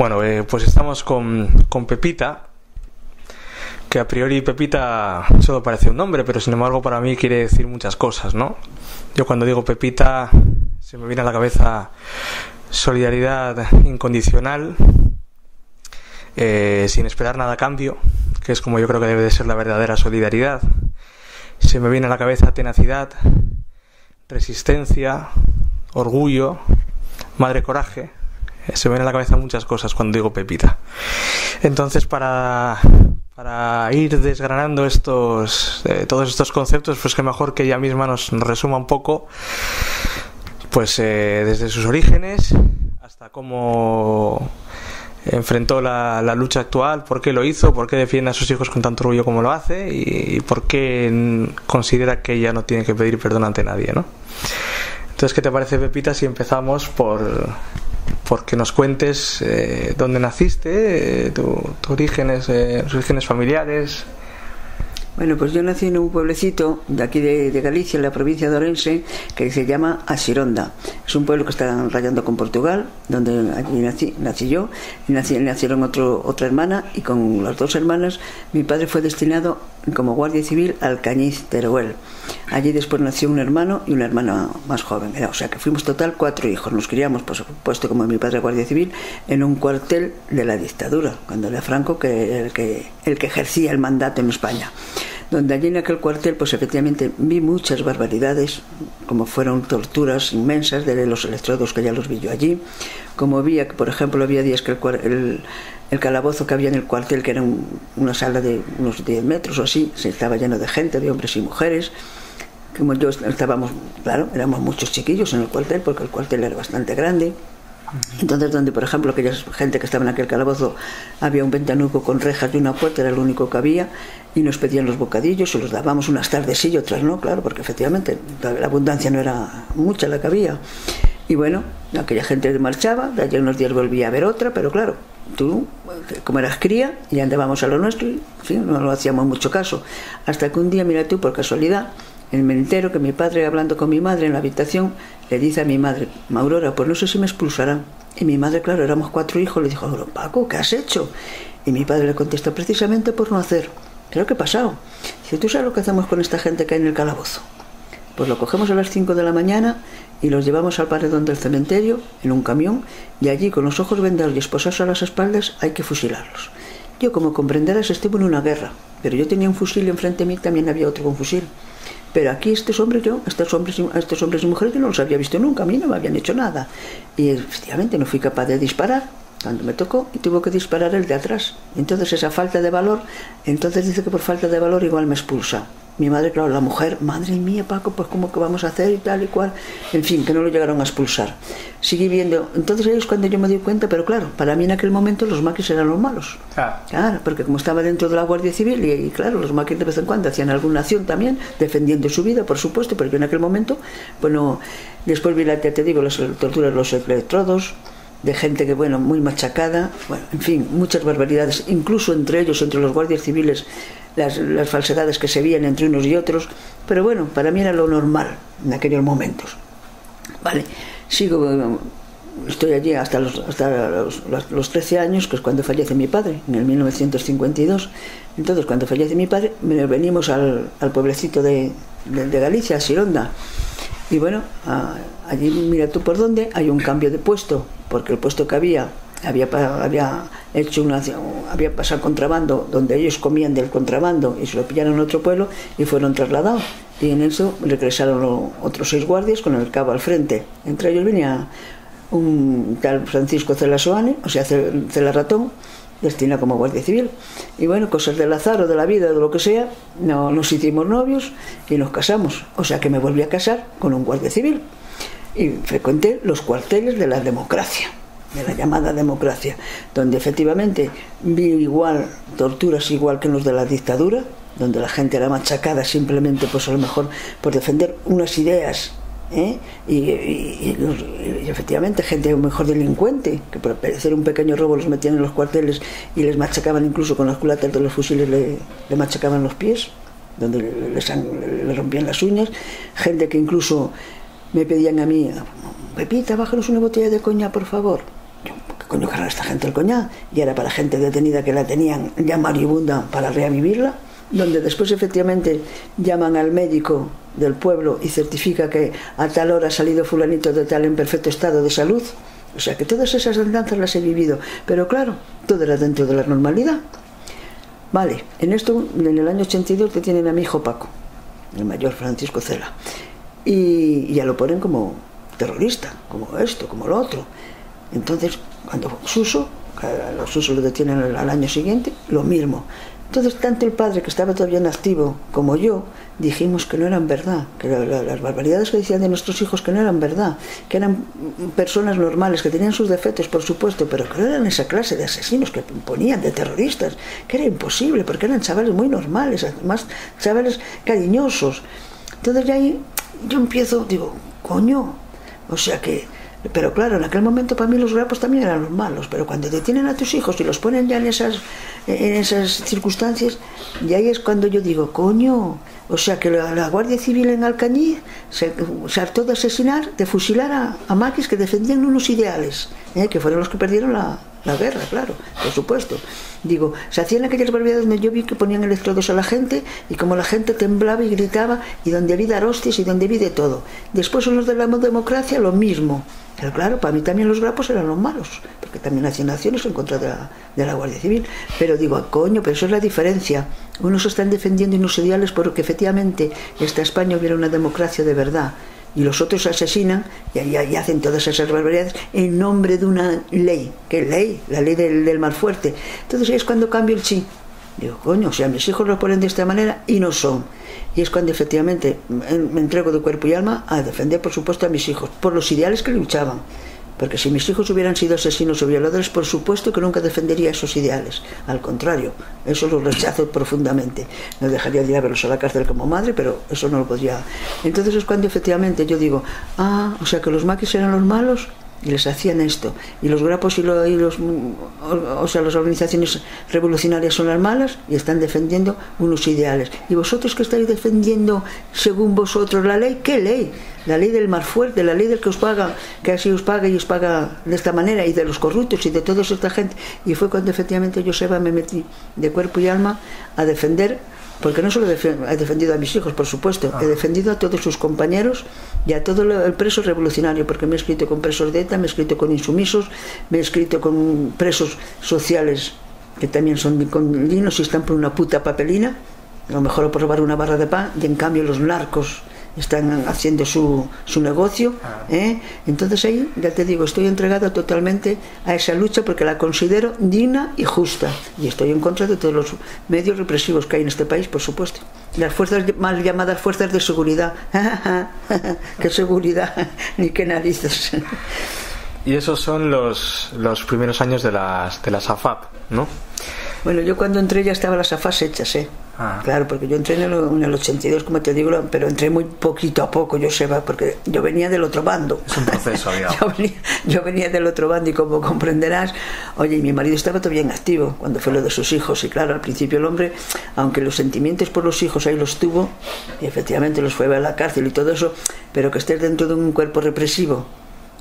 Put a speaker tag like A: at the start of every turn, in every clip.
A: Bueno, pues estamos con Pepita, que a priori Pepita solo parece un nombre, pero sin embargo para mí quiere decir muchas cosas, ¿no? Yo cuando digo Pepita se me viene a la cabeza solidaridad incondicional, sin esperar nada a cambio, que es como yo creo que debe de ser la verdadera solidaridad. Se me viene a la cabeza tenacidad, resistencia, orgullo, madre coraje. Se me vienen a la cabeza muchas cosas cuando digo Pepita. Entonces, para ir desgranando todos estos conceptos, pues que mejor que ella misma nos resuma un poco, pues desde sus orígenes hasta cómo enfrentó la lucha actual, por qué lo hizo, por qué defiende a sus hijos con tanto orgullo como lo hace y por qué considera que ella no tiene que pedir perdón ante nadie, ¿no? Entonces, ¿qué te parece, Pepita, si empezamos por que nos cuentes dónde naciste, tus orígenes familiares?
B: Bueno, pues yo nací en un pueblecito de aquí de Galicia, en la provincia de Orense, que se llama Asironda. Es un pueblo que está rayando con Portugal, donde allí nací yo, y nacieron otra hermana, y con las dos hermanas mi padre fue destinado como guardia civil al Alcañiz, Teruel. Allí después nació un hermano y una hermana más joven, o sea que fuimos total 4 hijos. Nos criamos, por supuesto, como mi padre guardia civil, en un cuartel de la dictadura, cuando era Franco, que el que ejercía el mandato en España. Donde allí en aquel cuartel, pues efectivamente vi muchas barbaridades, como fueron torturas inmensas de los electrodos, que ya los vi yo allí, como vi, por ejemplo, había días que el calabozo que había en el cuartel, que era una sala de unos 10 metros o así, se estaba lleno de gente, de hombres y mujeres. Como yo estábamos, claro, éramos muchos chiquillos en el cuartel, porque el cuartel era bastante grande. Entonces, donde por ejemplo aquella gente que estaba en aquel calabozo, había un ventanuco con rejas y una puerta, era lo único que había, y nos pedían los bocadillos, se los dábamos unas tardes sí y otras no, claro, porque efectivamente la abundancia no era mucha la que había. Y bueno, aquella gente marchaba, de allí unos días volvía a ver otra, pero claro, tú, como eras cría, y andábamos a lo nuestro, y en fin, no lo hacíamos mucho caso. Hasta que un día, mira tú, por casualidad, me entero que mi padre, hablando con mi madre en la habitación, le dice a mi madre: Aurora, pues no sé si me expulsarán. Y mi madre, claro, éramos 4 hijos, le dijo: Paco, ¿qué has hecho? Y mi padre le contesta: precisamente por no hacer. ¿Pero qué ha pasado? Dice: ¿tú sabes lo que hacemos con esta gente que hay en el calabozo? Pues lo cogemos a las 5 de la mañana y los llevamos al paredón del cementerio en un camión, y allí, con los ojos vendados y esposados a las espaldas, hay que fusilarlos. Yo, como comprenderás, estuve en una guerra, pero yo tenía un fusil y enfrente de mí también había otro con fusil. Pero aquí estos hombres y mujeres, yo no los había visto nunca, a mí no me habían hecho nada. Y efectivamente no fui capaz de disparar cuando me tocó, y tuvo que disparar el de atrás. Entonces esa falta de valor, entonces dice que por falta de valor igual me expulsa. Mi madre, claro, la mujer: madre mía, Paco, pues cómo que vamos a hacer y tal y cual. En fin, que no lo llegaron a expulsar. Seguí viendo. Entonces ahí es cuando yo me di cuenta, pero claro, para mí en aquel momento los maquis eran los malos. Claro, porque como estaba dentro de la Guardia Civil, y claro, los maquis de vez en cuando hacían alguna acción también, defendiendo su vida, por supuesto, pero yo en aquel momento, bueno, después vi, ya te digo, las torturas, los electrodos, de gente que, bueno, muy machacada, bueno, en fin, muchas barbaridades, incluso entre ellos, entre los guardias civiles, las falsedades que se veían entre unos y otros, pero bueno, para mí era lo normal en aquellos momentos. Vale, estoy allí hasta los 13 años, que es cuando fallece mi padre, en el 1952. Entonces, cuando fallece mi padre, venimos al pueblecito de Galicia, Asironda. Y bueno, allí, mira tú por dónde, hay un cambio de puesto, porque el puesto que había pasado contrabando, donde ellos comían del contrabando, y se lo pillaron en otro pueblo y fueron trasladados. Y en eso regresaron otros 6 guardias con el cabo al frente. Entre ellos venía un tal Francisco Celasoane, o sea, Celarratón, destinado como guardia civil. Y bueno, cosas del azar o de la vida o de lo que sea, no nos hicimos novios y nos casamos. O sea que me volví a casar con un guardia civil y frecuenté los cuarteles de la democracia, de la llamada democracia, donde efectivamente vi igual torturas igual que en los de la dictadura, donde la gente era machacada simplemente, pues a lo mejor por defender unas ideas, y efectivamente gente mejor delincuente, que por hacer un pequeño robo los metían en los cuarteles y les machacaban, incluso con las culatas de los fusiles le machacaban los pies, donde le rompían las uñas. Gente que incluso me pedían a mí: Pepita, bájanos una botella de coña, por favor. Yo, ¿qué coño querrá esta gente el coñac? Y era para gente detenida que la tenían ya moribunda para reavivirla, donde después efectivamente llaman al médico del pueblo y certifica que a tal hora ha salido fulanito de tal en perfecto estado de salud. O sea que todas esas andanzas las he vivido, pero claro, todo era dentro de la normalidad. Vale, en esto, en el año 82 detienen a mi hijo Paco, el mayor Francisco Cela, y ya lo ponen como terrorista, como esto, como lo otro. Entonces, cuando Suso, los Suso lo detienen al año siguiente, lo mismo. Entonces, tanto el padre, que estaba todavía en activo, como yo, dijimos que no eran verdad, que las barbaridades que decían de nuestros hijos que no eran verdad, que eran personas normales, que tenían sus defectos, por supuesto, pero que no eran esa clase de asesinos que ponían, de terroristas, que era imposible, porque eran chavales muy normales, además chavales cariñosos. Entonces, ya ahí yo empiezo, digo, coño, o sea que... Pero claro, en aquel momento para mí los grapos también eran los malos, pero cuando detienen a tus hijos y los ponen ya en esas circunstancias, y ahí es cuando yo digo, coño, o sea que la Guardia Civil en Alcañiz se hartó de asesinar, de fusilar a maquis que defendían unos ideales, que fueron los que perdieron la guerra, claro, por supuesto. Digo, se hacían aquellas barbaridades donde yo vi que ponían electrodos a la gente y como la gente temblaba y gritaba y donde vi dar hostias y donde vi de todo. Después en los de la democracia lo mismo. Pero claro, para mí también los grapos eran los malos, porque también hacían acciones en contra de la Guardia Civil. Pero digo, coño, pero eso es la diferencia. Unos están defendiendo unos ideales porque efectivamente esta España hubiera una democracia de verdad. Y los otros asesinan y hacen todas esas barbaridades en nombre de una ley. ¿Qué ley? La ley del más fuerte. Entonces ahí es cuando cambio el sí. Digo, coño, o sea, mis hijos lo ponen de esta manera y no son. Y es cuando efectivamente me entrego de cuerpo y alma a defender, por supuesto, a mis hijos, por los ideales que luchaban. Porque si mis hijos hubieran sido asesinos o violadores, por supuesto que nunca defendería esos ideales. Al contrario, eso lo rechazo profundamente. No dejaría de ir a verlos a la cárcel como madre, pero eso no lo podría. Entonces es cuando efectivamente yo digo, o sea que los maquis eran los malos y les hacían esto. Y los grapos o sea, las organizaciones revolucionarias son las malas y están defendiendo unos ideales. Y vosotros que estáis defendiendo, según vosotros, la ley, ¿qué ley? La ley del más fuerte, la ley del que os paga, que así os paga y os paga de esta manera, y de los corruptos y de toda esta gente. Y fue cuando efectivamente yo, Seba, me metí de cuerpo y alma a defender, porque no solo he defendido a mis hijos, por supuesto, he defendido a todos sus compañeros y a todo el preso revolucionario, porque me he escrito con presos de ETA, me he escrito con insumisos, me he escrito con presos sociales que también son con linos y están por una puta papelina, a lo mejor por robar una barra de pan, y en cambio los narcos están haciendo su negocio, Entonces ahí, ya te digo, estoy entregada totalmente a esa lucha porque la considero digna y justa, y estoy en contra de todos los medios represivos que hay en este país, por supuesto. Las fuerzas mal llamadas fuerzas de seguridad. ¿Qué seguridad? Ni qué narices.
A: Y esos son los primeros años de las AFAP, ¿no?
B: Bueno, yo cuando entré ya estaban las AFAS hechas, Claro, porque yo entré en el 82, como te digo, pero entré muy poquito a poco, yo sé, porque yo venía del otro bando.
A: Es un proceso,
B: yo venía del otro bando y como comprenderás, oye, y mi marido estaba todavía en activo cuando fue lo de sus hijos, y claro, al principio el hombre, aunque los sentimientos por los hijos ahí los tuvo, y efectivamente los fue a la cárcel y todo eso, pero que estés dentro de un cuerpo represivo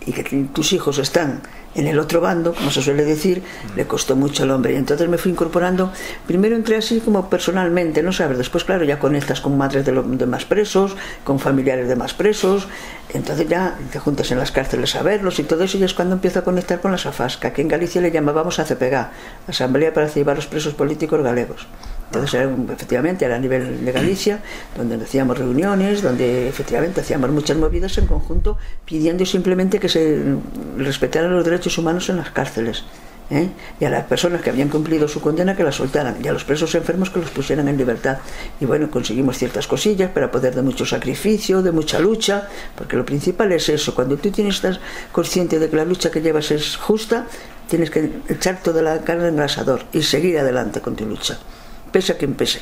B: y que tus hijos están en el otro bando, como se suele decir, le costó mucho al hombre. Y entonces me fui incorporando. Primero entré así como personalmente, ¿no sabes? Después, claro, ya conectas con madres de más presos, con familiares de más presos. Entonces ya te juntas en las cárceles a verlos y todo eso, y es cuando empiezo a conectar con las AFAS, que aquí en Galicia le llamábamos ACPG, Asamblea para Archivar los Presos Políticos Galegos. Entonces efectivamente era a nivel de Galicia, donde hacíamos reuniones, donde efectivamente hacíamos muchas movidas en conjunto, pidiendo simplemente que se respetaran los derechos humanos en las cárceles, y a las personas que habían cumplido su condena que las soltaran, y a los presos enfermos que los pusieran en libertad. Y bueno, conseguimos ciertas cosillas para poder, de mucho sacrificio, de mucha lucha, porque lo principal es eso. Cuando tú estás consciente de que la lucha que llevas es justa, tienes que echar toda la carne en el asador y seguir adelante con tu lucha, pese a quien pese.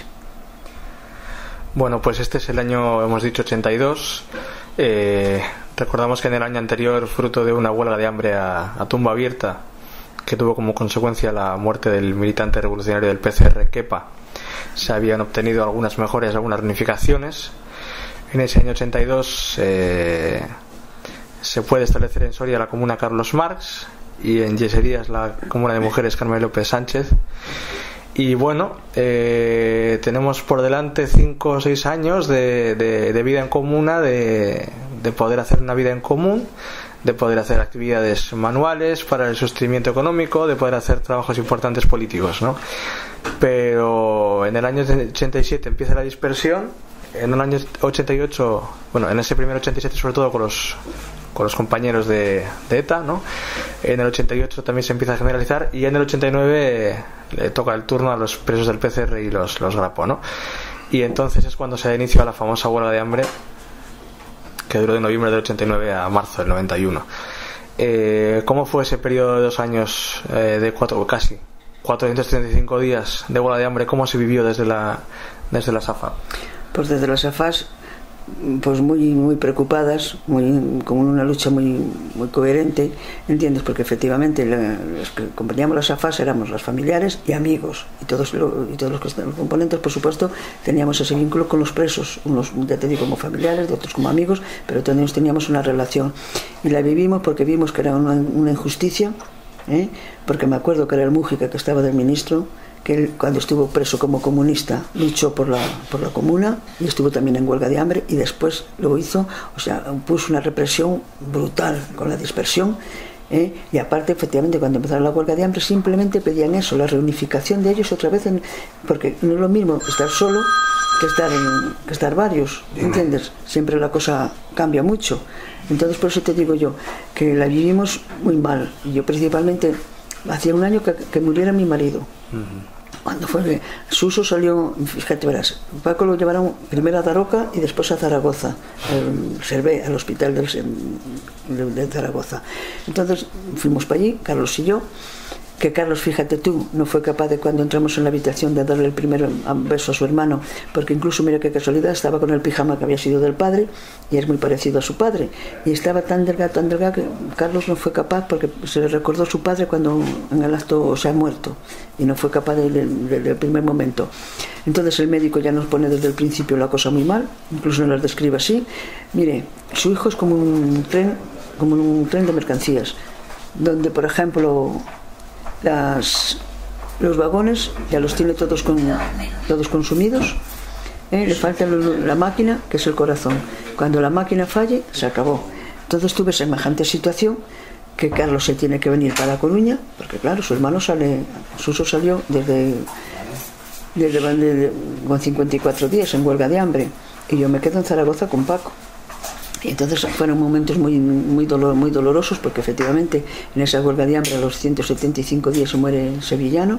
A: Bueno, pues este es el año, hemos dicho, 82. Recordamos que en el año anterior, fruto de una huelga de hambre a tumba abierta, que tuvo como consecuencia la muerte del militante revolucionario del PCR, Kepa, se habían obtenido algunas mejoras, algunas reunificaciones. En ese año 82 se puede establecer en Soria la comuna Carlos Marx, y en Yeserías la Comuna de Mujeres Carmen López Sánchez. Y bueno, tenemos por delante 5 o 6 años de vida en comuna, de poder hacer una vida en común, de poder hacer actividades manuales para el sostenimiento económico, de poder hacer trabajos importantes políticos, ¿no? Pero en el año 87 empieza la dispersión, en el año 88, bueno, en ese primer 87 sobre todo con los compañeros de ETA, ¿no? En el 88 también se empieza a generalizar, y en el 89 le toca el turno a los presos del PCR y los Grapo, ¿no? Y entonces es cuando se inicia la famosa huelga de hambre, que duró de noviembre del 89 a marzo del 91. ¿Cómo fue ese periodo de 2 años, de casi 435 días de huelga de hambre? ¿Cómo se vivió desde la SAFA?
B: Pues desde las SAFAs, pues muy preocupadas, con una lucha muy coherente, ¿entiendes? Porque efectivamente los que acompañamos las SAFAs éramos los familiares y amigos, y todos los componentes, por supuesto, teníamos ese vínculo con los presos, unos, ya te digo, como familiares, de otros como amigos, pero todos teníamos una relación, y la vivimos porque vimos que era una injusticia, porque me acuerdo que era el Mújica, que estaba del ministro, que él, cuando estuvo preso como comunista, luchó por la comuna y estuvo también en huelga de hambre, y después lo hizo, o sea, puso una represión brutal con la dispersión, y aparte, efectivamente, cuando empezaron la huelga de hambre simplemente pedían eso, la reunificación de ellos otra vez, porque no es lo mismo estar solo que estar varios, ¿entiendes? Siempre la cosa cambia mucho. Entonces, por eso te digo yo que la vivimos muy mal, y yo principalmente hacía 1 año que muriera mi marido. Cuando fue Suso salió, fíjate, verás, Paco lo llevaron primero a Daroca y después a Zaragoza, al hospital de Zaragoza. Entonces fuimos para allí, Carlos y yo, que Carlos, fíjate tú, no fue capaz de, cuando entramos en la habitación, de darle el primer beso a su hermano, porque incluso, mira qué casualidad, estaba con el pijama que había sido del padre, y es muy parecido a su padre, y estaba tan delgado, que Carlos no fue capaz, porque se le recordó a su padre cuando en el acto se ha muerto, y no fue capaz del primer momento. Entonces el médico ya nos pone desde el principio la cosa muy mal, incluso nos las describe así: mire, su hijo es como un tren de mercancías, donde, por ejemplo, los vagones ya los tiene todos consumidos, le falta la máquina, que es el corazón. Cuando la máquina falle, se acabó. Entonces tuve semejante situación, que Carlos se tiene que venir para La Coruña, porque claro, su hermano Suso salió con 54 días en huelga de hambre, y yo me quedo en Zaragoza con Paco. Y entonces fueron momentos muy dolorosos, porque efectivamente en esa huelga de hambre a los 175 días se muere Sevillano,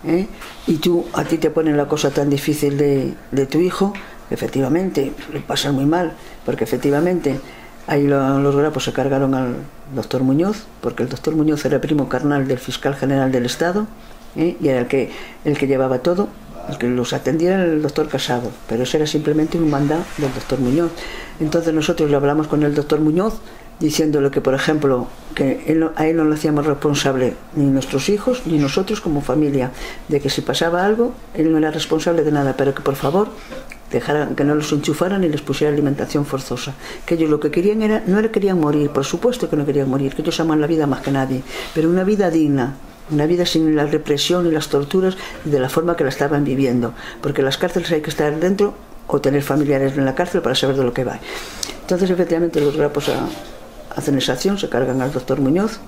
B: y a ti te ponen la cosa tan difícil de tu hijo, efectivamente lo pasan muy mal, porque efectivamente ahí los Grapos se cargaron al doctor Muñoz, porque el doctor Muñoz era primo carnal del fiscal general del Estado, y era el que llevaba todo. El que los atendía era el doctor Casado, pero eso era simplemente un mandado del doctor Muñoz. Entonces nosotros le hablamos con el doctor Muñoz, diciéndole que, por ejemplo, que a él no le hacíamos responsable ni nuestros hijos ni nosotros como familia, de que si pasaba algo él no era responsable de nada, pero que por favor dejaran, que no los enchufaran y les pusiera alimentación forzosa, que ellos lo que querían no querían morir, por supuesto que no querían morir, que ellos aman la vida más que nadie, pero una vida digna, una vida sin la represión y las torturas de la forma que la estaban viviendo, porque en las cárceles hay que estar dentro o tener familiares en la cárcel para saber de lo que va. Entonces efectivamente los Grapos hacen esa acción, se cargan al doctor Muñoz,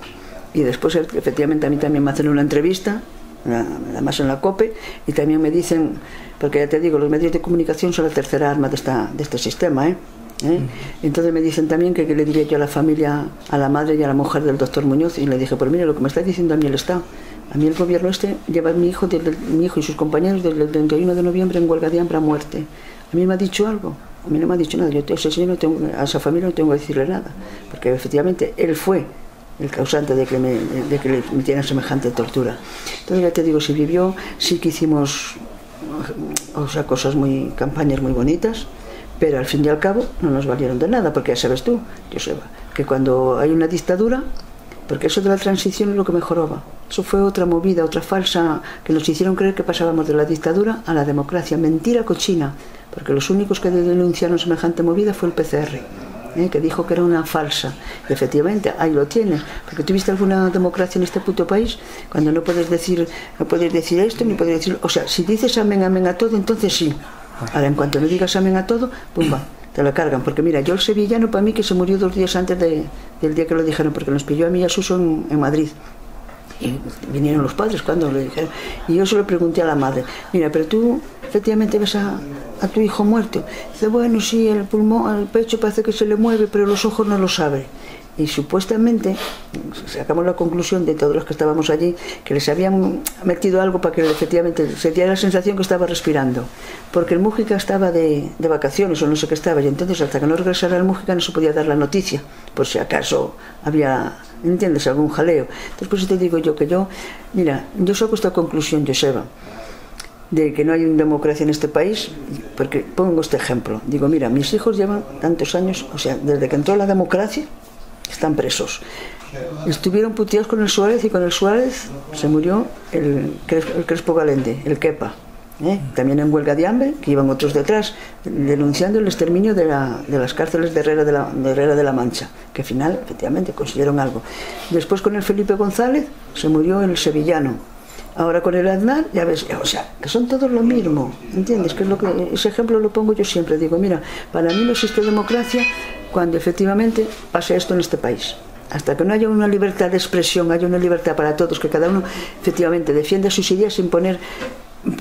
B: y después efectivamente a mí también me hacen una entrevista, además en la COPE, y también me dicen, porque ya te digo, los medios de comunicación son la tercera arma de este sistema, Entonces me dicen también que le diría yo a la familia, a la madre y a la mujer del doctor Muñoz, y le dije, pues mire, lo que me está diciendo a mí el Estado, a mí el gobierno lleva a mi hijo y sus compañeros desde el 31 de noviembre en huelga de hambre a muerte. A mí me ha dicho algo, a mí no me ha dicho nada, yo a ese señor a esa familia no tengo que decirle nada, porque efectivamente él fue el causante de que le metieran semejante tortura. Entonces ya te digo, si vivió, sí que hicimos campañas muy bonitas, pero al fin y al cabo no nos valieron de nada, porque ya sabes tú, Joseba, que cuando hay una dictadura, porque eso de la transición es lo que mejoraba, eso fue otra movida, otra falsa, que nos hicieron creer que pasábamos de la dictadura a la democracia, mentira cochina, porque los únicos que denunciaron semejante movida fue el PCR, que dijo que era una falsa. Y efectivamente, ahí lo tienes. Porque ¿tuviste alguna democracia en este puto país? Cuando no puedes decir esto, ni puedes decir... O sea, si dices amén a todo, entonces sí. Ahora, en cuanto no digas amén a todo, pumba, te lo cargan. Porque mira, yo el sevillano, para mí, que se murió 2 días antes del día que lo dijeron, porque nos pilló a mí y a Suso en Madrid. Y vinieron los padres cuando lo dijeron. Y yo se lo pregunté a la madre, mira, pero tú efectivamente ves a tu hijo muerto. Dice, bueno, sí, el pulmón, el pecho parece que se le mueve, pero los ojos no lo sabe. Y supuestamente sacamos la conclusión de todos los que estábamos allí que les habían metido algo para que efectivamente se diera la sensación que estaba respirando, porque el Mújica estaba de vacaciones o no sé qué estaba, y entonces hasta que no regresara el Mújica no se podía dar la noticia, por si acaso había, ¿entiendes?, algún jaleo. Entonces por eso te digo yo que mira, yo saco esta conclusión, Joseba, de que no hay democracia en este país, porque pongo este ejemplo, digo, mira, mis hijos llevan tantos años, o sea, desde que entró la democracia están presos. Estuvieron puteados con el Suárez, y con el Suárez se murió el Crespo Galende, el Kepa, también en huelga de hambre, que iban otros detrás denunciando el exterminio de las cárceles de Herrera de la Mancha, que al final efectivamente consiguieron algo. Después con el Felipe González se murió el sevillano. Ahora con el Aznar, ya ves, o sea, que son todos lo mismo, ¿entiendes? Que es lo que, ese ejemplo lo pongo yo siempre, digo, mira, para mí no existe democracia cuando efectivamente pase esto en este país. Hasta que no haya una libertad de expresión, haya una libertad para todos, que cada uno efectivamente defienda sus ideas sin poner...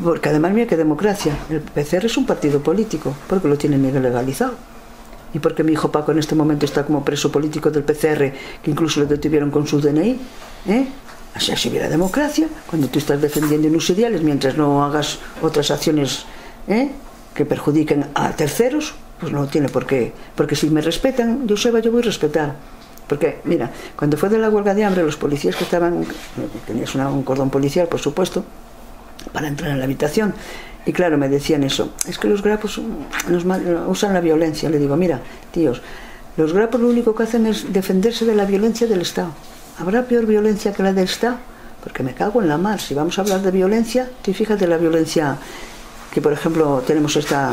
B: Porque además, mira qué democracia, el PCR es un partido político, porque lo tienen legalizado. Y porque mi hijo Paco en este momento está como preso político del PCR, que incluso lo detuvieron con su DNI, O sea, si hubiera democracia, cuando tú estás defendiendo unos ideales, mientras no hagas otras acciones que perjudiquen a terceros, pues no tiene por qué. Porque si me respetan, yo voy a respetar. Porque, mira, cuando fue de la huelga de hambre, los policías que estaban, tenías un cordón policial, por supuesto, para entrar en la habitación, y claro, me decían eso, es que los grapos usan la violencia. Le digo, mira, tíos, los grapos lo único que hacen es defenderse de la violencia del Estado. ¿Habrá peor violencia que la del Estado? Porque me cago en la mar. Si vamos a hablar de violencia, tú fíjate la violencia que, por ejemplo, tenemos esta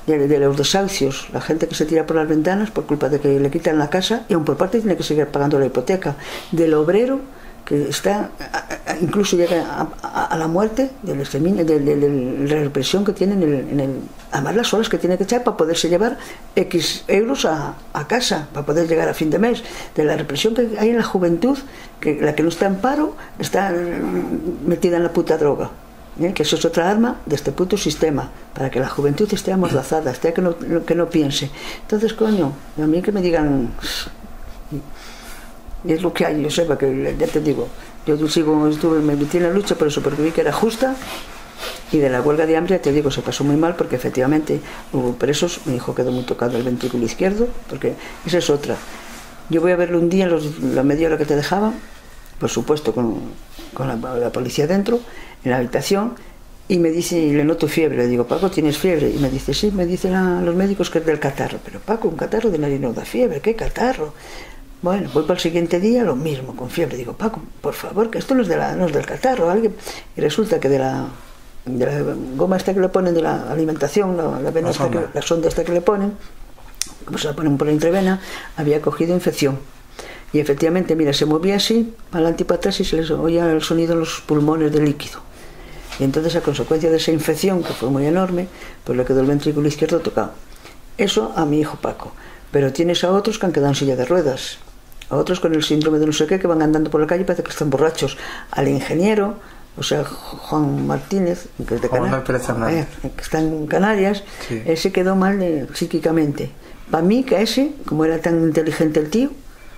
B: de los desahucios, la gente que se tira por las ventanas por culpa de que le quitan la casa y aún por parte tiene que seguir pagando la hipoteca, del obrero que está incluso llega a la muerte del exterminio, de la represión que tienen además las horas que tiene que echar para poderse llevar X euros a casa, para poder llegar a fin de mes, de la represión que hay en la juventud, que la que no está en paro está metida en la puta droga, que eso es otra arma de este puto sistema, para que la juventud esté amordazada, esté que no piense. Entonces, coño, a mí que me digan... Y es lo que hay, yo sepa, que ya te digo, yo me metí en la lucha por eso, porque vi que era justa, y de la huelga de hambre, ya te digo, se pasó muy mal, porque efectivamente hubo presos, mi hijo quedó muy tocado el ventrículo izquierdo, porque esa es otra. Yo voy a verlo un día, la media hora que te dejaban, por supuesto, con la policía dentro, en la habitación, y me dice, y le noto fiebre, le digo, Paco, ¿tienes fiebre? Y me dice, sí, me dicen los médicos que es del catarro. Pero Paco, un catarro de nariz no da fiebre, ¿qué catarro? Bueno, voy para el siguiente día, lo mismo, con fiebre. Digo, Paco, por favor, que esto no es del catarro. Alguien... Y resulta que de la goma esta que le ponen de la alimentación, la sonda esta que le ponen, como se la ponen por la entrevena, había cogido infección. Y efectivamente, mira, se movía así, para adelante y para atrás, y se les oía el sonido en los pulmones de líquido. Y entonces, a consecuencia de esa infección, que fue muy enorme, pues le quedó el ventrículo izquierdo tocado. Eso a mi hijo Paco. Pero tienes a otros que han quedado en silla de ruedas, a otros con el síndrome de no sé qué, que van andando por la calle y parece que están borrachos. Al ingeniero, o sea, Juan Martínez, que es de Canarias, que está en Canarias, sí. Ese quedó mal psíquicamente. Para mí, que ese, como era tan inteligente el tío,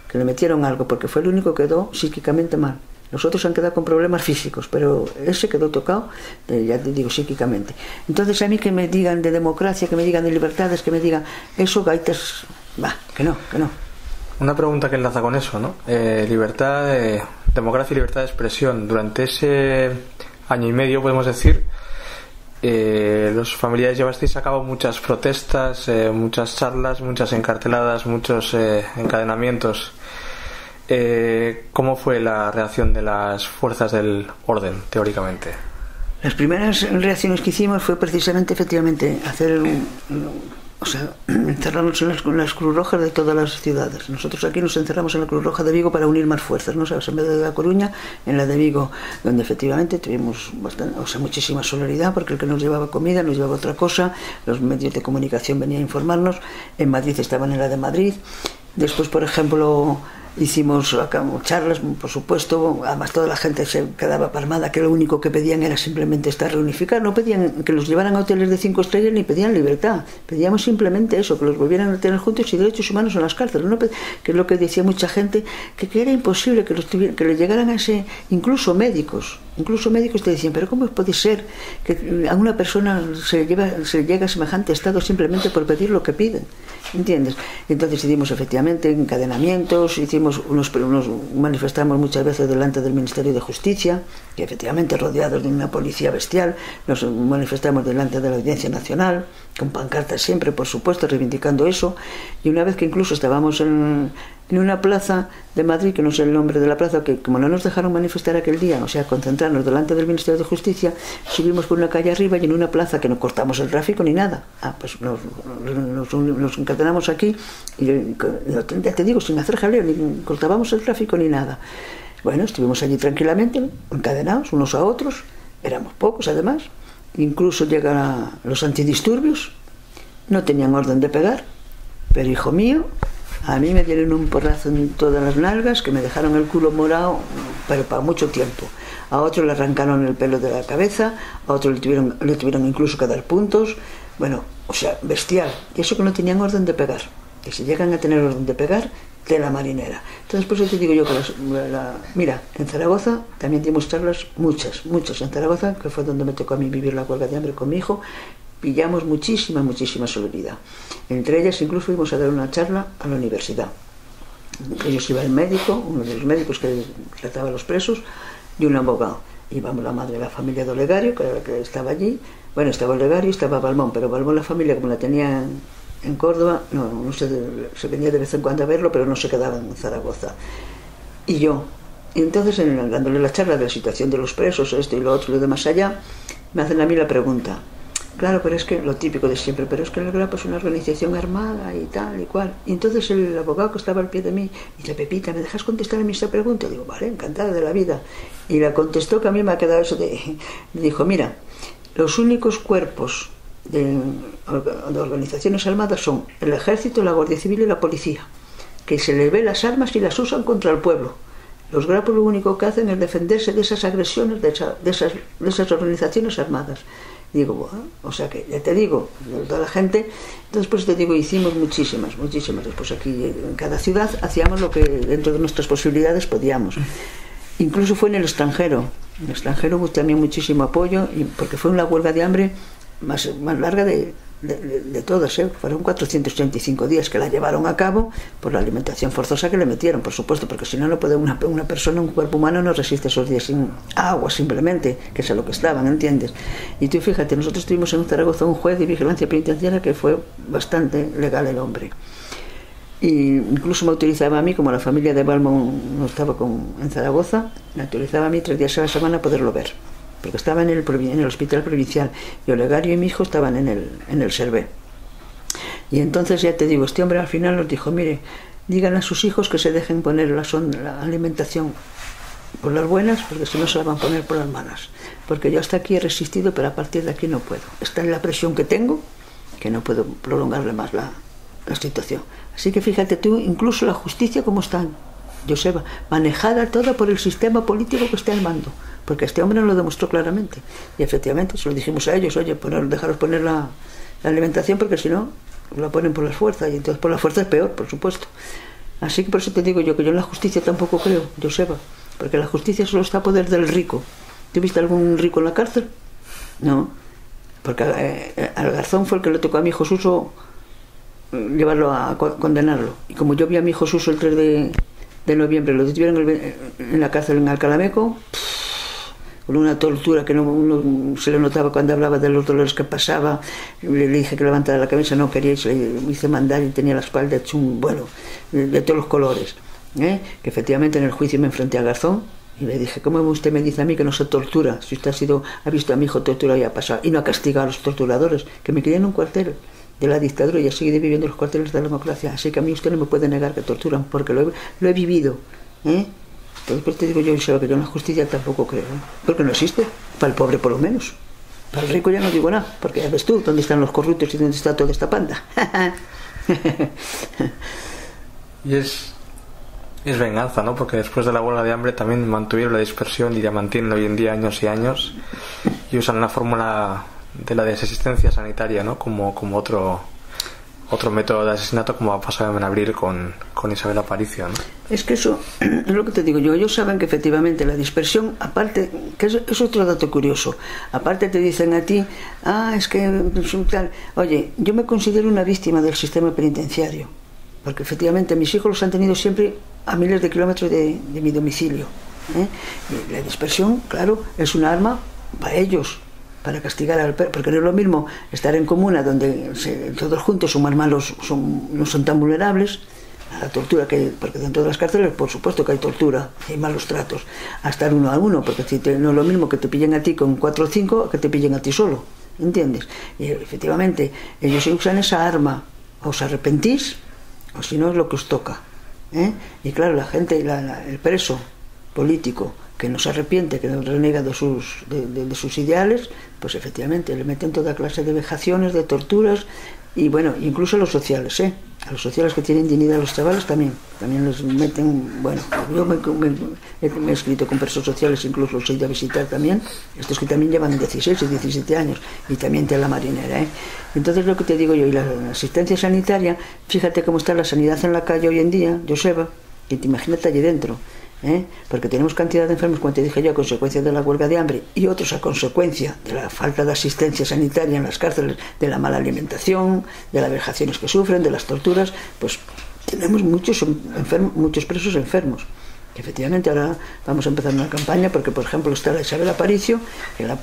B: que le metieron algo, porque fue el único que quedó psíquicamente mal. Los otros han quedado con problemas físicos, pero ese quedó tocado, ya te digo, psíquicamente. Entonces, a mí que me digan de democracia, que me digan de libertades, que me digan eso, gaitas, que no.
A: Una pregunta que enlaza con eso, ¿no? Democracia y libertad de expresión. Durante ese año y medio, podemos decir, los familiares llevasteis a cabo muchas protestas, muchas charlas, muchas encarceladas, muchos encadenamientos. ¿Cómo fue la reacción de las fuerzas del orden, teóricamente? Las
B: primeras reacciones que hicimos fue precisamente, efectivamente, hacer o sea, encerrarnos en las Cruz Rojas de todas las ciudades. Nosotros aquí nos encerramos en la Cruz Roja de Vigo para unir más fuerzas, ¿no sabes? En vez de La Coruña, en la de Vigo, donde efectivamente tuvimos bastante, o sea, muchísima solidaridad, porque el que nos llevaba comida nos llevaba otra cosa, los medios de comunicación venían a informarnos. En Madrid estaban en la de Madrid. Después, por ejemplo, hicimos charlas, por supuesto, además toda la gente se quedaba palmada, que lo único que pedían era simplemente estar reunificados, no pedían que los llevaran a hoteles de 5 estrellas ni pedían libertad, pedíamos simplemente eso, que los volvieran a tener juntos y derechos humanos en las cárceles, ¿no? Que es lo que decía mucha gente, que era imposible que les llegaran a ese, incluso médicos te decían, pero ¿cómo puede ser que a una persona se llega a semejante estado simplemente por pedir lo que piden? ¿Entiendes? Entonces hicimos efectivamente encadenamientos, nos manifestamos muchas veces delante del Ministerio de Justicia, que efectivamente rodeados de una policía bestial, nos manifestamos delante de la Audiencia Nacional, con pancartas siempre, por supuesto, reivindicando eso, y una vez que incluso estábamos en una plaza de Madrid, que no sé el nombre de la plaza, que como no nos dejaron manifestar aquel día, o sea, concentrarnos delante del Ministerio de Justicia, subimos por una calle arriba y en una plaza que no cortamos el tráfico ni nada. Pues nos encadenamos aquí y ya te digo, sin hacer jaleo, ni cortábamos el tráfico ni nada. Bueno, estuvimos allí tranquilamente, encadenados unos a otros, éramos pocos además, incluso llegan los antidisturbios, no tenían orden de pegar, pero hijo mío, a mí me dieron un porrazo en todas las nalgas que me dejaron el culo morado, pero para mucho tiempo. A otro le arrancaron el pelo de la cabeza, a otro le tuvieron incluso que dar puntos. Bueno, o sea, bestial. Y eso que no tenían orden de pegar. Que si llegan a tener orden de pegar, de la marinera. Entonces, por eso te digo yo que mira, en Zaragoza también dimos charlas, muchas en Zaragoza, que fue donde me tocó a mí vivir la huelga de hambre con mi hijo. Pillamos muchísima solidaridad. Entre ellas incluso fuimos a dar una charla a la universidad. Ellos iba el médico, uno de los médicos que trataba a los presos, y un abogado. Íbamos la madre de la familia de Olegario, que estaba allí. Bueno, estaba Olegario y estaba Balmón, pero Balmón, la familia, como la tenía en Córdoba, no sé, se venía de vez en cuando a verlo, pero no se quedaba en Zaragoza. Y yo. Y entonces, dándole la charla de la situación de los presos, esto y lo otro y lo de más allá, me hacen a mí la pregunta. Claro, pero es que lo típico de siempre, pero es que el GRAP es una organización armada y tal y cual. Y entonces el abogado que estaba al pie de mí dice, Pepita, ¿me dejas contestar a mí esta pregunta? Y digo, vale, encantada de la vida. Y la contestó, que a mí me ha quedado eso me dijo, mira, los únicos cuerpos de organizaciones armadas son el ejército, la Guardia Civil y la policía, que se les ve las armas y las usan contra el pueblo. Los grupos lo único que hacen es defenderse de esas agresiones de esas organizaciones armadas. Digo, bueno, o sea que ya te digo, toda la gente. Entonces, pues te digo, hicimos muchísimas. Después aquí en cada ciudad hacíamos lo que dentro de nuestras posibilidades podíamos. Incluso fue en el extranjero. En el extranjero hubo también muchísimo apoyo, porque fue una huelga de hambre más larga de todas, ¿eh? Fueron 485 días que la llevaron a cabo por la alimentación forzosa que le metieron, por supuesto, porque si no, no puede una persona, un cuerpo humano no resiste esos días sin agua simplemente, que es a lo que estaban, ¿entiendes? Y tú fíjate, nosotros tuvimos en Zaragoza un juez de vigilancia penitenciaria que fue bastante legal el hombre. Y incluso me autorizaba a mí, como la familia de Balmón no estaba en Zaragoza, me autorizaba a mí 3 días a la semana poderlo ver, porque estaba en el hospital provincial y Olegario y mi hijo estaban en el Servé. Y entonces ya te digo, este hombre al final nos dijo, mire, digan a sus hijos que se dejen poner la alimentación por las buenas, porque si no se la van a poner por las malas, porque yo hasta aquí he resistido, pero a partir de aquí no puedo. Está en la presión que tengo, que no puedo prolongarle más la situación. Así que fíjate tú, incluso la justicia como está, Joseba, manejada toda por el sistema político que está al mando, porque este hombre nos lo demostró claramente. Y efectivamente se lo dijimos a ellos, oye, dejaros poner la alimentación, porque si no la ponen por las fuerzas, y entonces por la fuerza es peor, por supuesto. Así que por eso te digo yo que yo en la justicia tampoco creo, Joseba, porque la justicia solo está a poder del rico. ¿Tú viste algún rico en la cárcel? No, porque al Garzón fue el que le tocó a mi hijo Suso llevarlo a condenarlo, y como yo vi a mi hijo Suso el 3 de noviembre, lo detuvieron en la cárcel en Alcalameco, con una tortura que no se le notaba cuando hablaba de los dolores que pasaba. Le dije que levantara la cabeza, no quería, y me hice mandar, y tenía la espalda hecho bueno, de todos los colores, que efectivamente en el juicio me enfrenté a Garzón y le dije, ¿cómo usted me dice a mí que no se tortura? Si usted ha visto a mi hijo torturado y ha pasado, y no ha castigado a los torturadores, que me querían en un cuartel. de la dictadura y ha seguido viviendo los cuarteles de la democracia. Así que a mí usted no me puede negar que torturan, porque lo he vivido. Entonces te digo yo, Isabel, que yo en la justicia tampoco creo, porque no existe, para el pobre por lo menos. Para el rico ya no digo nada, porque ya ves tú dónde están los corruptos y dónde está toda esta panda.
A: Y es venganza, ¿no? Porque después de la huelga de hambre también mantuvieron la dispersión y la mantienen hoy en día años y años, y usan la fórmula de la desasistencia sanitaria, ¿no? Como otro método de asesinato, como ha pasado en abril con Isabel Aparicio, ¿no?
B: Es que eso es lo que te digo yo. Ellos saben que efectivamente la dispersión, aparte, que es otro dato curioso, aparte te dicen a ti, es que tal. Oye, yo me considero una víctima del sistema penitenciario, porque efectivamente mis hijos los han tenido siempre a miles de kilómetros de mi domicilio, Y la dispersión, claro, es un arma para ellos, para castigar al perro, porque no es lo mismo estar en comuna donde todos juntos son más malos, no son tan vulnerables a la tortura que hay, porque dentro de las cárceles por supuesto que hay tortura, hay malos tratos, a estar uno a uno, porque no es lo mismo que te pillen a ti con 4 o 5 que te pillen a ti solo, ¿entiendes? Y efectivamente ellos usan esa arma, os arrepentís o si no es lo que os toca, y claro, la gente, el preso político que no se arrepiente, que no renega de sus ideales, pues efectivamente le meten toda clase de vejaciones, de torturas, y bueno, incluso a los sociales, a los sociales que tienen dignidad, a los chavales también les meten, bueno, yo me he escrito con presos sociales, incluso los he ido a visitar también, estos que también llevan 16 y 17 años, y también te la marinera, Entonces lo que te digo yo, y la asistencia sanitaria, fíjate cómo está la sanidad en la calle hoy en día, Joseba, que te imagínate allí dentro, porque tenemos cantidad de enfermos, como te dije yo, a consecuencia de la huelga de hambre, y otros a consecuencia de la falta de asistencia sanitaria en las cárceles, de la mala alimentación, de las vejaciones que sufren, de las torturas. Pues tenemos muchos presos enfermos. Efectivamente ahora vamos a empezar una campaña, porque por ejemplo está la Isabel Aparicio, que la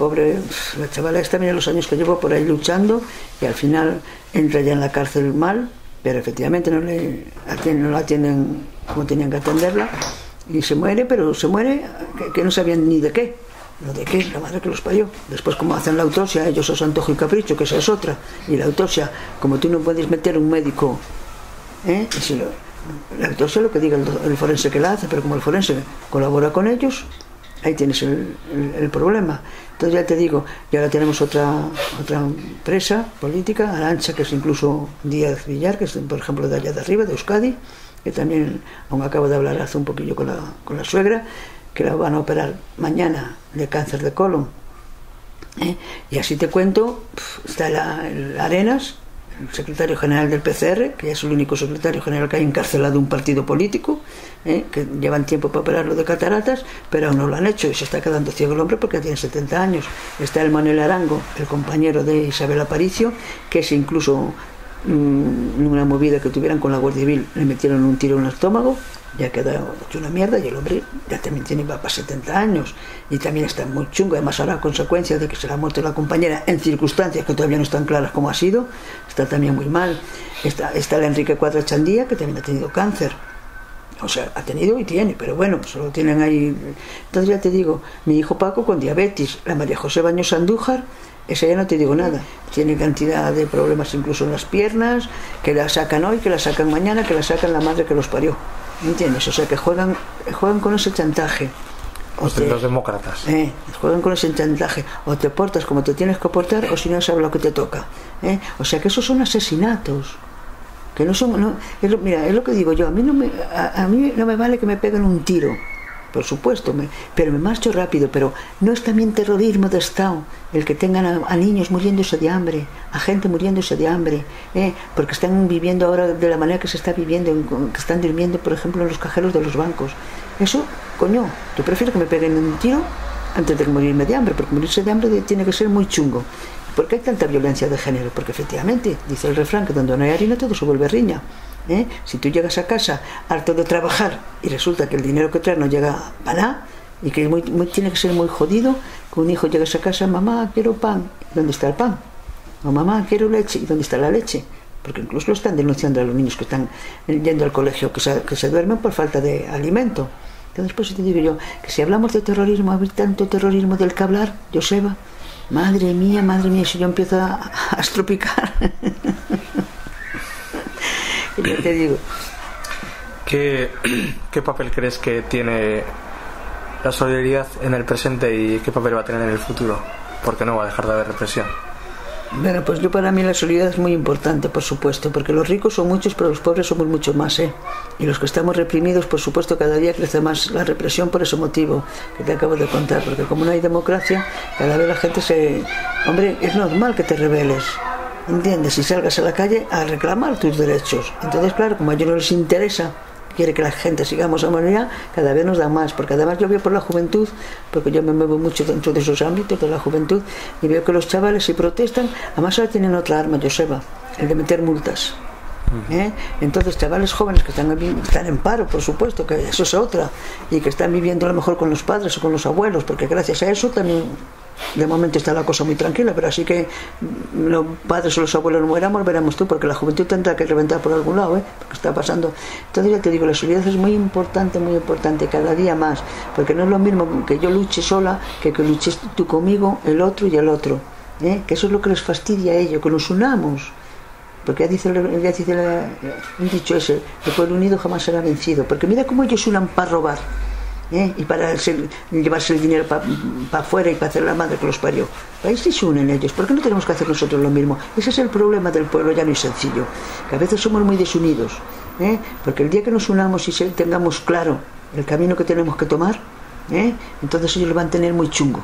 B: chavala esta, mira los años que llevo por ahí luchando, y al final entra ya en la cárcel mal, pero efectivamente no la atienden como tenían que atenderla, y se muere, pero se muere que no sabían ni de qué. ¿No de qué? La madre que los parió. Después, como hacen la autopsia, ellos a su antojo y capricho, que esa es otra. Y la autopsia, como tú no puedes meter un médico, la autopsia lo que diga el forense que la hace, pero como el forense colabora con ellos, ahí tienes el problema. Entonces ya te digo, y ahora tenemos otra presa política, Arantxa, que es incluso Díaz Villar, que es por ejemplo de allá de arriba, de Euskadi, que también aún acabo de hablar hace un poquillo con la suegra, que la van a operar mañana de cáncer de colon, y así te cuento, está el Arenas, el secretario general del PCR, que es el único secretario general que hay encarcelado un partido político, que llevan tiempo para operarlo de cataratas, pero aún no lo han hecho y se está quedando ciego el hombre porque tiene 70 años. Está el Manuel Arango, el compañero de Isabel Aparicio, que es incluso en una movida que tuvieran con la Guardia Civil, le metieron un tiro en el estómago, ya quedó hecho una mierda, y el hombre ya también va para 70 años y también está muy chungo. Además ahora, a consecuencia de que se le ha muerto la compañera en circunstancias que todavía no están claras cómo ha sido, está también muy mal. Está el Enrique Cuadra Chandía, que también ha tenido cáncer, o sea, ha tenido y tiene, pero bueno, solo tienen ahí. Entonces ya te digo, mi hijo Paco con diabetes, la María José Baños Andújar, esa ya no te digo nada, tiene cantidad de problemas incluso en las piernas, que la sacan hoy, que la sacan mañana, que la sacan la madre que los parió, ¿entiendes? O sea, que juegan con ese chantaje.
A: Los demócratas.
B: Juegan con ese chantaje, o te portas como te tienes que portar, o si no sabes lo que te toca, o sea, que esos son asesinatos, que no son, mira, es lo que digo yo, a mí no me vale que me peguen un tiro, por supuesto, pero me marcho rápido, pero no es también terrorismo de Estado el que tengan a niños muriéndose de hambre, a gente muriéndose de hambre, porque están viviendo ahora de la manera que se está viviendo, que están durmiendo, por ejemplo, en los cajeros de los bancos. Eso, coño, yo prefiero que me peguen un tiro antes de morirme de hambre, porque morirse de hambre tiene que ser muy chungo. ¿Por qué hay tanta violencia de género? Porque efectivamente, dice el refrán, que donde no hay harina todo se vuelve riña. Si tú llegas a casa harto de trabajar y resulta que el dinero que traes no llega a nada, y que tiene que ser muy jodido, que un hijo llega a casa, mamá, quiero pan, ¿dónde está el pan? O mamá, quiero leche, ¿y dónde está la leche? Porque incluso lo están denunciando a los niños que están yendo al colegio, que se duermen por falta de alimento. Entonces, pues te digo yo, que si hablamos de terrorismo, hay tanto terrorismo del que hablar, Joseba, madre mía, si yo empiezo a estropicar. Ya te digo.
A: ¿Qué papel crees que tiene la solidaridad en el presente y qué papel va a tener en el futuro? Porque no va a dejar de haber represión.
B: Bueno, pues yo, para mí la solidaridad es muy importante, por supuesto, porque los ricos son muchos, pero los pobres somos muchos más, ¿eh? Y los que estamos reprimidos, por supuesto, cada día crece más la represión por ese motivo que te acabo de contar, porque como no hay democracia, cada vez la gente se... Hombre, es normal que te rebeles, ¿entiendes? Y salgas a la calle a reclamar tus derechos. Entonces, claro, como a ellos no les interesa, quiere que la gente sigamos a manera, cada vez nos da más, porque además yo veo por la juventud, porque yo me muevo mucho dentro de esos ámbitos de la juventud, y veo que los chavales, si protestan, además ahora tienen otra arma, Joseba, el de meter multas. Entonces, chavales jóvenes que están en paro, por supuesto, que eso es otra, y que están viviendo a lo mejor con los padres o con los abuelos, porque gracias a eso también de momento está la cosa muy tranquila, pero así que los padres o los abuelos no muéramos, veremos tú, porque la juventud tendrá que reventar por algún lado, porque está pasando. Entonces ya te digo, la solidaridad es muy importante, cada día más, porque no es lo mismo que yo luche sola que luches tú conmigo, el otro y el otro, que eso es lo que les fastidia a ellos, que nos unamos. Porque ya dice un dicho ese, el pueblo unido jamás será vencido, porque mira cómo ellos se unan para robar, y para llevarse el dinero para afuera y para hacer la madre que los parió. Ahí sí se unen ellos. ¿Por qué no tenemos que hacer nosotros lo mismo? Ese es el problema del pueblo llano y sencillo, que a veces somos muy desunidos, porque el día que nos unamos y tengamos claro el camino que tenemos que tomar, entonces ellos lo van a tener muy chungo,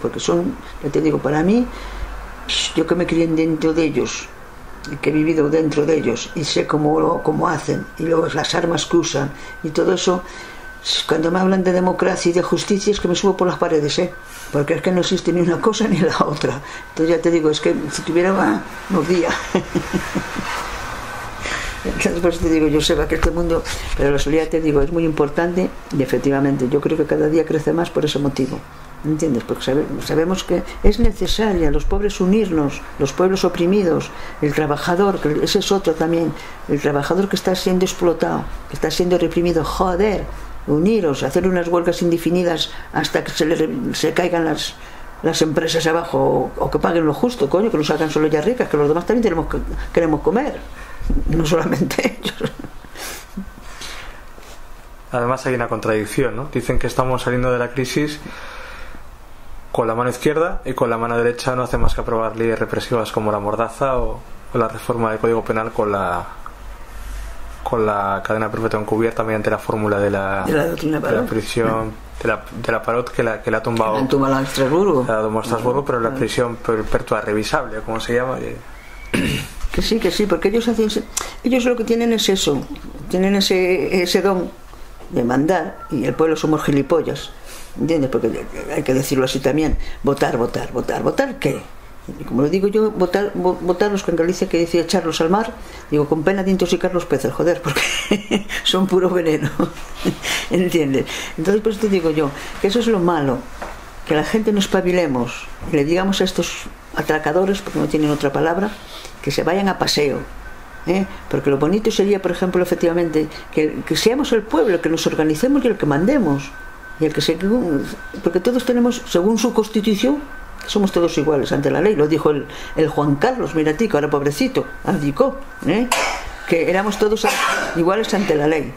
B: porque son, ya te digo, para mí, yo que me crié dentro de ellos, que he vivido dentro de ellos y sé cómo hacen, y luego las armas que usan y todo eso. Cuando me hablan de democracia y de justicia es que me subo por las paredes, porque es que no existe ni una cosa ni la otra. Entonces ya te digo, es que si tuviera no día. Entonces por eso te digo, Joseba, que este mundo, pero la solidaridad, te digo, es muy importante, y efectivamente yo creo que cada día crece más por ese motivo, ¿entiendes? Porque sabemos que es necesaria, los pobres unirnos, los pueblos oprimidos, el trabajador, que ese es otro también, el trabajador que está siendo explotado, que está siendo reprimido, joder, uniros, hacer unas huelgas indefinidas hasta que se caigan las empresas abajo, o que paguen lo justo, coño, que nos hagan solo ya ricas, que los demás también queremos comer, no solamente ellos.
A: Además hay una contradicción, ¿no? Dicen que estamos saliendo de la crisis con la mano izquierda, y con la mano derecha no hace más que aprobar leyes represivas como la mordaza o la reforma del Código Penal con la cadena perpetua encubierta mediante la fórmula de la prisión de la Parot, que la ha tumbado
B: Estrasburgo.
A: La ha tumbado Estrasburgo, pero la prisión perpetua revisable, como se llama.
B: Que sí, porque ellos lo que tienen es eso, tienen ese don de mandar, y el pueblo somos gilipollas, ¿entiendes? Porque hay que decirlo así también, votar, ¿qué? Y como lo digo yo, votar los que en Galicia, que decía echarlos al mar, digo, con pena de intoxicar los peces, joder, porque son puro veneno, ¿entiendes? Entonces por eso te digo yo, que eso es lo malo, que la gente nos espabilemos y le digamos a estos atracadores, porque no tienen otra palabra, que se vayan a paseo, porque lo bonito sería, por ejemplo, efectivamente, que seamos el pueblo, que nos organicemos y el que mandemos, y el que porque todos tenemos, según su constitución, somos todos iguales ante la ley. Lo dijo el Juan Carlos Miratico, ahora pobrecito, abdicó, que éramos todos iguales ante la ley.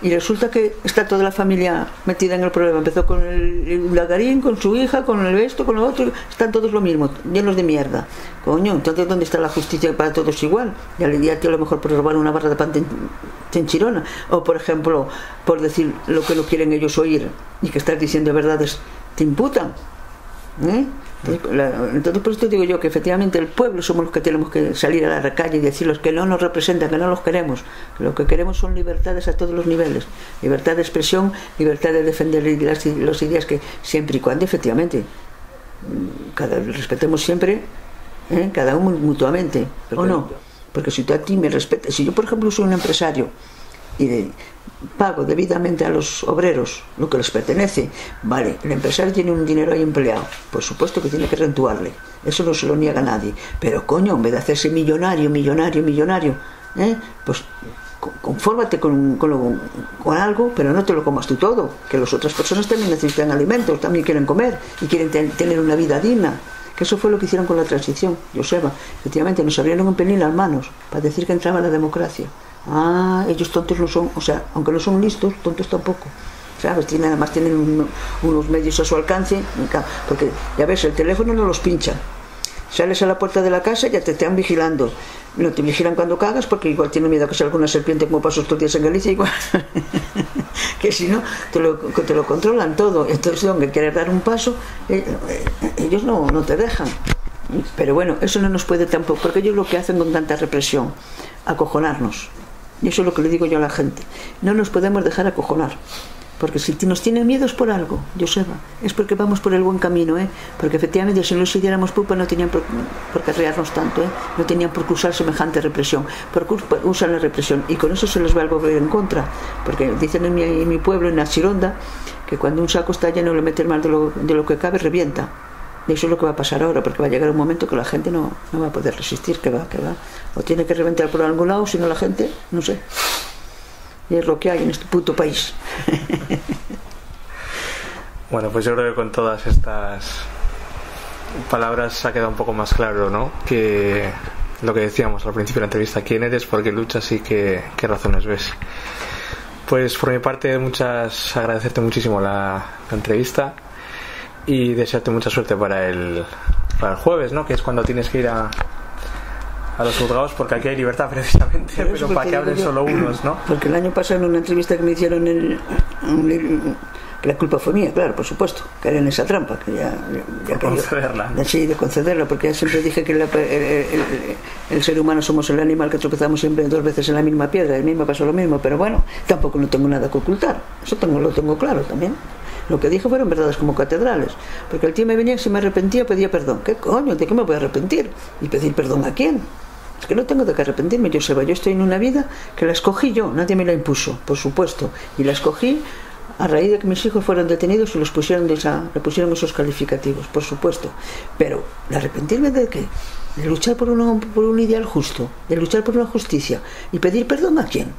B: Y resulta que está toda la familia metida en el problema. Empezó con el Lagarín, con su hija, con el esto, con lo otro. Están todos lo mismo, llenos de mierda. Coño, entonces ¿dónde está la justicia para todos igual? Ya le di a ti a lo mejor por robar una barra de pan en Chirona. O por ejemplo, por decir lo que no quieren ellos oír y que estás diciendo verdades, te imputan. Entonces por esto digo yo que efectivamente el pueblo somos los que tenemos que salir a la calle y decirles que no nos representan, que no los queremos, que lo que queremos son libertades a todos los niveles, libertad de expresión, libertad de defender las ideas, que siempre y cuando efectivamente respetemos siempre, cada uno mutuamente, ¿o no? Porque si tú a ti me respetas, si yo por ejemplo soy un empresario y pago debidamente a los obreros lo que les pertenece, vale, el empresario tiene un dinero ahí empleado, por supuesto que tiene que rentuarle, eso no se lo niega a nadie, pero coño, en vez de hacerse millonario, pues confórmate con algo, pero no te lo comas tú todo, que las otras personas también necesitan alimentos, también quieren comer y quieren tener una vida digna. Que eso fue lo que hicieron con la transición, Joseba. Efectivamente nos abrieron un pelín las manos para decir que entraba la democracia. ellos tontos no son, o sea, aunque no son listos, tontos tampoco, ¿sabes? Además tienen unos medios a su alcance, porque ya ves, el teléfono no los pinchan. Sales a la puerta de la casa y ya te están vigilando. No te vigilan cuando cagas porque igual tienen miedo a que salga una serpiente, como pasó estos días en Galicia, igual que si no te lo controlan todo. Entonces, aunque quieres dar un paso, ellos no te dejan. Pero bueno, eso no nos puede tampoco, porque ellos lo que hacen con tanta represión, acojonarnos. Y eso es lo que le digo yo a la gente: no nos podemos dejar acojonar, porque si nos tienen miedo es por algo, Joseba, es porque vamos por el buen camino, porque efectivamente si no les diéramos pupa no tenían por qué arrearnos tanto, no tenían por qué usar semejante represión, porque usan la represión y con eso se les va a volver en contra, porque dicen en mi pueblo, en Achironda, que cuando un saco está lleno le meten más de lo que cabe, revienta. Y eso es lo que va a pasar ahora, porque va a llegar un momento que la gente no va a poder resistir, que va, o tiene que reventar por algún lado, si no la gente, no sé. Y es lo que hay en este puto país.
A: Bueno, pues yo creo que con todas estas palabras ha quedado un poco más claro, ¿no? Que lo que decíamos al principio de la entrevista: quién eres, por qué luchas y qué razones ves. Pues por mi parte, agradecerte muchísimo la entrevista y desearte mucha suerte para el jueves, ¿no? Que es cuando tienes que ir a los juzgados, porque aquí hay libertad precisamente, pero para que hablen solo unos, ¿no?
B: Porque el año pasado en una entrevista que me hicieron que la culpa fue mía, claro, por supuesto, caer en esa trampa, que ya
A: concederla.
B: Sí, de concederla, porque ya siempre dije que el ser humano somos el animal que tropezamos siempre 2 veces en la misma piedra. A mí me pasó lo mismo, pero bueno, tampoco no tengo nada que ocultar, eso lo tengo claro también. Lo que dije fueron verdades como catedrales, porque el tío me venía y si me arrepentía pedía perdón. ¿Qué coño? ¿De qué me voy a arrepentir? ¿Y pedir perdón a quién? Es que no tengo de qué arrepentirme, Joseba. Yo estoy en una vida que la escogí yo, nadie me la impuso, por supuesto, y la escogí a raíz de que mis hijos fueron detenidos y le pusieron esos calificativos, por supuesto. Pero ¿de arrepentirme de qué? De luchar por un ideal justo, de luchar por una justicia y pedir perdón a quién.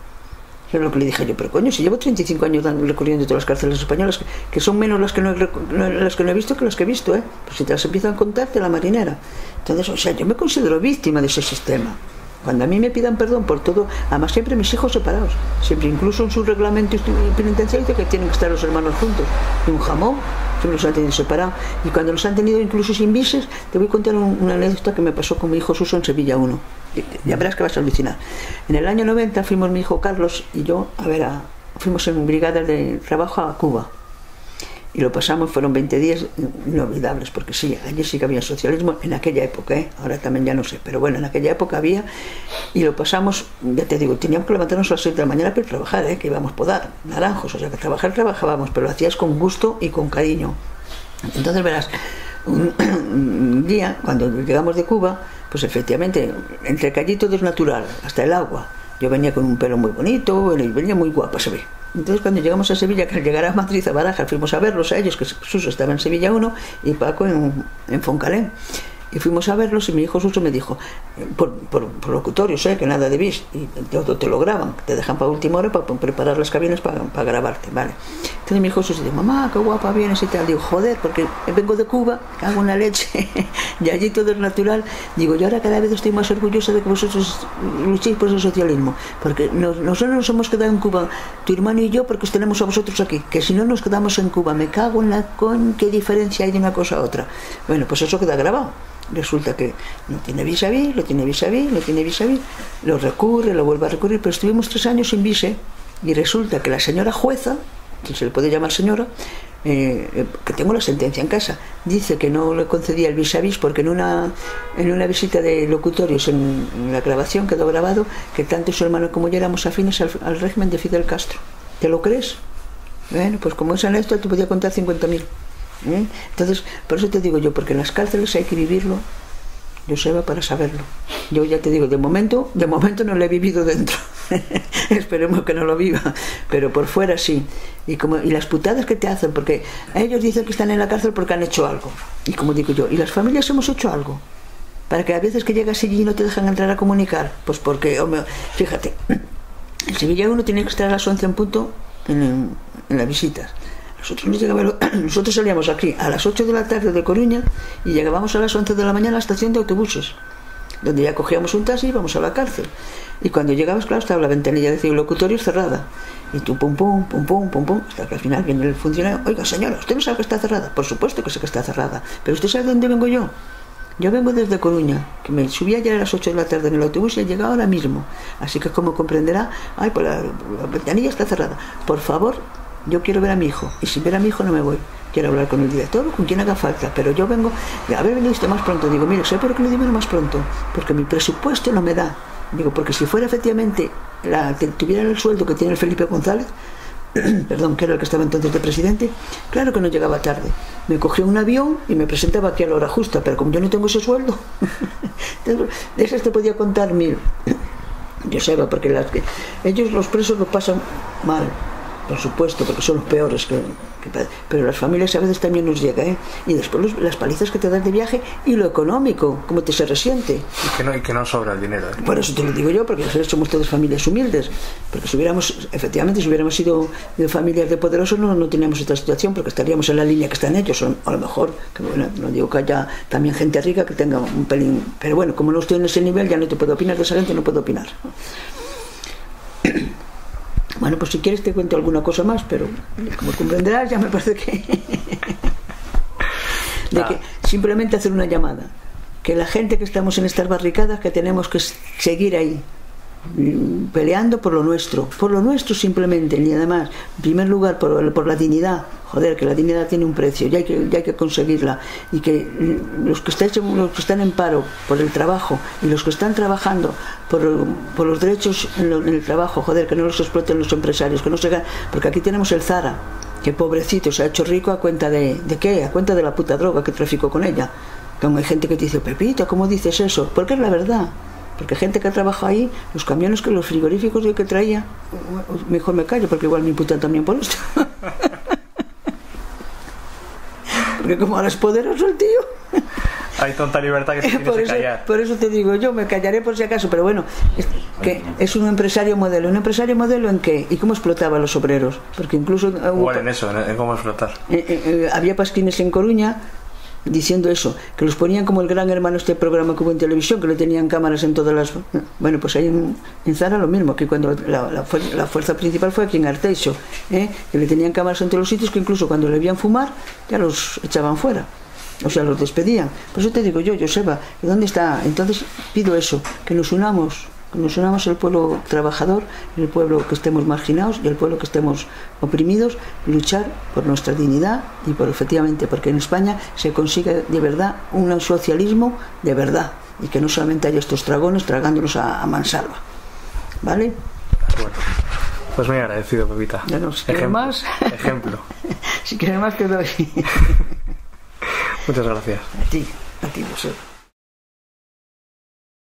B: Es lo que le dije yo: pero coño, si llevo 35 años recorriendo todas las cárceles españolas, que son menos las que no he visto que las que he visto, pues si te las empiezan a contar, te la marinera. Entonces, o sea, yo me considero víctima de ese sistema. Cuando a mí me pidan perdón por todo, además siempre mis hijos separados, siempre, incluso en su reglamento penitenciario dice que tienen que estar los hermanos juntos, y un jamón siempre los han tenido separados, y cuando los han tenido incluso sin vises, te voy a contar una anécdota que me pasó con mi hijo Suso en Sevilla 1. Ya verás que vas a alucinar. En el año 90 fuimos mi hijo Carlos y yo fuimos en brigadas de trabajo a Cuba. Y lo pasamos, fueron 20 días inolvidables, porque sí, allí sí que había socialismo en aquella época, ahora también ya no sé, pero bueno, en aquella época había, y lo pasamos, ya te digo, teníamos que levantarnos a las 6 de la mañana para trabajar, que íbamos a podar naranjos, o sea que trabajábamos, pero lo hacías con gusto y con cariño. Entonces verás, un día, cuando llegamos de Cuba, pues efectivamente, entre que allí todo es natural, hasta el agua. Yo venía con un pelo muy bonito, venía muy guapa, se ve. Entonces cuando llegamos a Sevilla, que al llegar a Madrid, a Barajas, fuimos a verlos a ellos, que Suso estaba en Sevilla 1 y Paco en Foncalén. Y fuimos a verlos y mi hijo Suso me dijo, por locutorio, que nada de bis, y todo te lo graban, te dejan para última hora para preparar las cabinas para grabarte, ¿vale? Entonces mi hijo Suso dice: mamá, qué guapa vienes y tal. Digo: joder, porque vengo de Cuba, cago en la leche, y allí todo es natural. Digo: yo ahora cada vez estoy más orgullosa de que vosotros luchéis por ese socialismo, porque nosotros nos hemos quedado en Cuba, tu hermano y yo, porque os tenemos a vosotros aquí, que si no nos quedamos en Cuba, me cago en la qué diferencia hay de una cosa a otra. Bueno, pues eso queda grabado. Resulta que no tiene vis a vis, lo recurre, lo vuelve a recurrir, pero estuvimos 3 años sin vis, y resulta que la señora jueza, si se le puede llamar señora, que tengo la sentencia en casa, dice que no le concedía el vis a vis porque en una visita de locutorios en la grabación quedó grabado que tanto su hermano como yo éramos afines al régimen de Fidel Castro. ¿Te lo crees? Bueno, pues como es anécdota te podía contar 50.000. Entonces, por eso te digo yo, porque en las cárceles hay que vivirlo, Joseba, para saberlo. Yo ya te digo, de momento no lo he vivido dentro. Esperemos que no lo viva, pero por fuera sí. Y las putadas que te hacen, porque ellos dicen que están en la cárcel porque han hecho algo. Y como digo yo, ¿y las familias hemos hecho algo? Para que a veces que llegas allí y no te dejan entrar a comunicar. Pues porque, hombre, fíjate, en Sevilla 1 tiene que estar a las 11 en punto en las visitas. Nosotros salíamos aquí a las 8 de la tarde de Coruña y llegábamos a las 11 de la mañana a la estación de autobuses. donde ya cogíamos un taxi y íbamos a la cárcel. Y cuando llegabas, claro, estaba la ventanilla de locutorio cerrada. Y tú pum, pum, pum, pum, pum, pum, hasta que al final viene el funcionario. Oiga, señora, ¿usted no sabe que está cerrada? Por supuesto que sé que está cerrada. Pero ¿usted sabe de dónde vengo yo? Yo vengo desde Coruña, que me subí ayer a las 8 de la tarde en el autobús y he llegado ahora mismo. Así que, como comprenderá, ay, pues la ventanilla está cerrada. Por favor, yo quiero ver a mi hijo. Y sin ver a mi hijo no me voy. Quiero hablar con el director o con quien haga falta. Pero yo vengo, a ver, venido usted más pronto. Digo, mire, ¿sabe por qué le digo más pronto? Porque mi presupuesto no me da. Digo, porque si fuera efectivamente, tuviera el sueldo que tiene el Felipe González, perdón, que era el que estaba entonces de presidente, claro que no llegaba tarde. Me cogió un avión y me presentaba aquí a la hora justa, pero como yo no tengo ese sueldo, de esas te podía contar 1000. Yo sé, porque ellos, los presos, lo pasan mal, por supuesto, porque son los peores, pero las familias a veces también nos llega, ¿eh? Y después las palizas que te dan de viaje y lo económico, cómo te se resiente.
A: Y que no sobra el dinero, ¿eh?
B: Por eso te lo digo yo, porque somos todas familias humildes. Porque si hubiéramos sido de familias de poderosos, no teníamos esta situación, porque estaríamos en la línea que están ellos. O a lo mejor, que bueno, no digo que haya también gente rica que tenga un pelín. Pero bueno, como no estoy en ese nivel, ya no te puedo opinar de esa gente, no puedo opinar. Bueno, pues si quieres te cuento alguna cosa más, pero como comprenderás, ya me parece que que simplemente hacer una llamada, que la gente que estamos en estas barricadas, que tenemos que seguir ahí peleando por lo nuestro simplemente, ni nada más. En primer lugar por la dignidad, joder, que la dignidad tiene un precio y hay que conseguirla, y que los que están en paro por el trabajo y los que están trabajando por los derechos en el trabajo, joder, que no los exploten los empresarios, que no se ganen, porque aquí tenemos el Zara, que pobrecito se ha hecho rico a cuenta de ¿qué? A cuenta de la puta droga que traficó con ella. Como hay gente que te dice, Pepito, ¿cómo dices eso? Porque es la verdad. Porque gente que ha trabajado ahí, los camiones, que los frigoríficos que traía, mejor me callo, porque igual me imputan también por esto. Porque como ahora es poderoso el tío.
A: Hay tanta libertad que se tiene que callar.
B: Por eso te digo, yo me callaré por si acaso, pero bueno, es un empresario modelo. ¿Un empresario modelo en qué? ¿Y cómo explotaba a los obreros? Porque incluso
A: igual en eso, en cómo explotar.
B: Había pasquines en Coruña diciendo eso, que los ponían como el Gran Hermano, este programa que hubo en televisión, que le tenían cámaras en todas las... Bueno, pues ahí en Zara lo mismo, que cuando la fuerza principal fue aquí en Arteixo, que le tenían cámaras en todos los sitios, que incluso cuando le veían fumar ya los echaban fuera, o sea, los despedían. Por eso te digo yo, Joseba, ¿dónde está? Entonces pido eso, que nos unamos el pueblo trabajador, el pueblo que estemos marginados y el pueblo que estemos oprimidos, luchar por nuestra dignidad y efectivamente, porque en España se consigue de verdad un socialismo de verdad, y que no solamente haya estos dragones tragándonos a mansalva, ¿vale?
A: Bueno, pues muy agradecido, Pepita.
B: Ya no, si quieres más,
A: ejemplo.
B: Si quieres más te doy.
A: Muchas gracias.
B: A ti, José.